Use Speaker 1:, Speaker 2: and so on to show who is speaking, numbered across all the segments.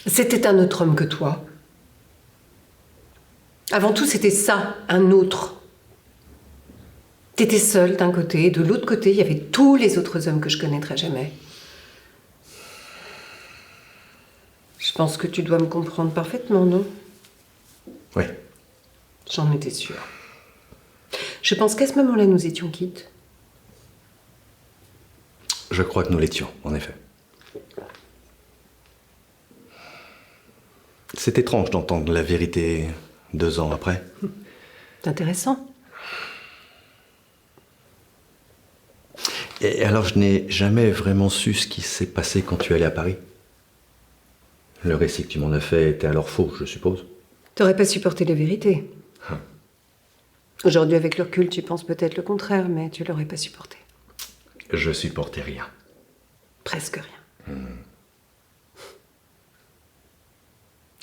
Speaker 1: C'était un autre homme que toi. Avant tout, c'était ça, un autre. T'étais seule d'un côté, et de l'autre côté, il y avait tous les autres hommes que je connaîtrais jamais. Je pense que tu dois me comprendre parfaitement, non?
Speaker 2: Oui.
Speaker 1: J'en étais sûre. Je pense qu'à ce moment-là, nous étions quittes.
Speaker 2: Je crois que nous l'étions, en effet. C'est étrange d'entendre la vérité 2 ans après.
Speaker 1: C'est intéressant.
Speaker 2: Et alors, je n'ai jamais vraiment su ce qui s'est passé quand tu es allé à Paris. Le récit que tu m'en as fait était alors faux, je suppose.
Speaker 1: T'aurais pas supporté la vérité.
Speaker 2: Ah.
Speaker 1: Aujourd'hui, avec le recul, tu penses peut-être le contraire, mais tu l'aurais pas supporté.
Speaker 2: Je supportais rien.
Speaker 1: Presque rien.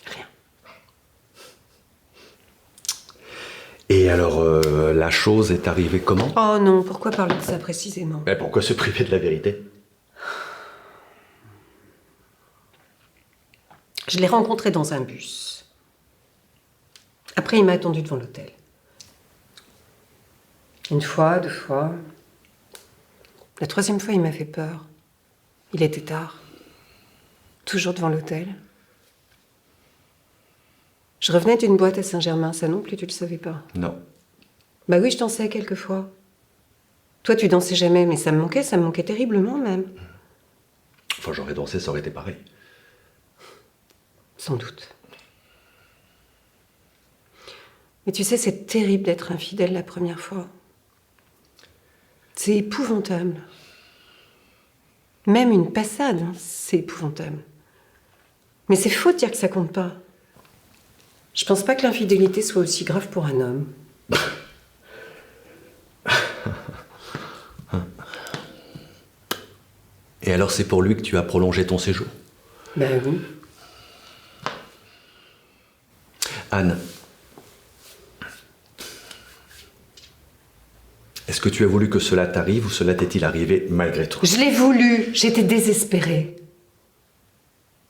Speaker 1: Rien.
Speaker 2: Et alors, la chose est arrivée comment?
Speaker 1: Oh non, pourquoi parler de ça précisément?
Speaker 2: Mais pourquoi se priver de la vérité?
Speaker 1: Je l'ai rencontré dans un bus. Après, il m'a attendu devant l'hôtel. 1 fois, 2 fois. La 3e fois, il m'a fait peur. Il était tard. Toujours devant l'hôtel. Je revenais d'une boîte à Saint-Germain, ça non plus, tu le savais pas.
Speaker 2: Non.
Speaker 1: Bah oui, je dansais quelquefois. Toi, tu dansais jamais, mais ça me manquait terriblement même.
Speaker 2: Enfin, j'aurais dansé, ça aurait été pareil.
Speaker 1: Sans doute. Mais tu sais, c'est terrible d'être infidèle la première fois. C'est épouvantable. Même une passade, hein, c'est épouvantable. Mais c'est faux de dire que ça compte pas. Je pense pas que l'infidélité soit aussi grave pour un homme.
Speaker 2: Et alors, c'est pour lui que tu as prolongé ton séjour?
Speaker 1: Ben oui.
Speaker 2: Anne, est-ce que tu as voulu que cela t'arrive ou cela t'est-il arrivé malgré toi?
Speaker 1: Je l'ai voulu, j'étais désespérée.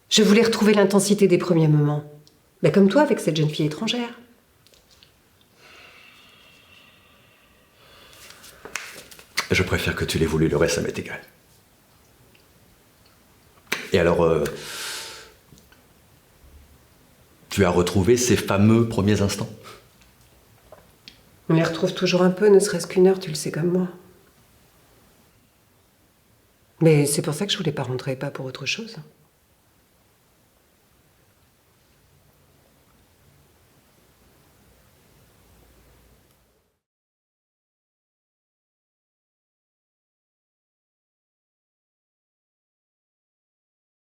Speaker 1: Je voulais retrouver l'intensité des premiers moments. Ben comme toi avec cette jeune fille étrangère.
Speaker 2: Je préfère que tu l'aies voulu, le reste, ça m'est égal. Et alors, tu as retrouvé ces fameux premiers instants?
Speaker 1: On les retrouve toujours un peu, ne serait-ce qu'1 heure, tu le sais comme moi. Mais c'est pour ça que je voulais pas rentrer, pas pour autre chose.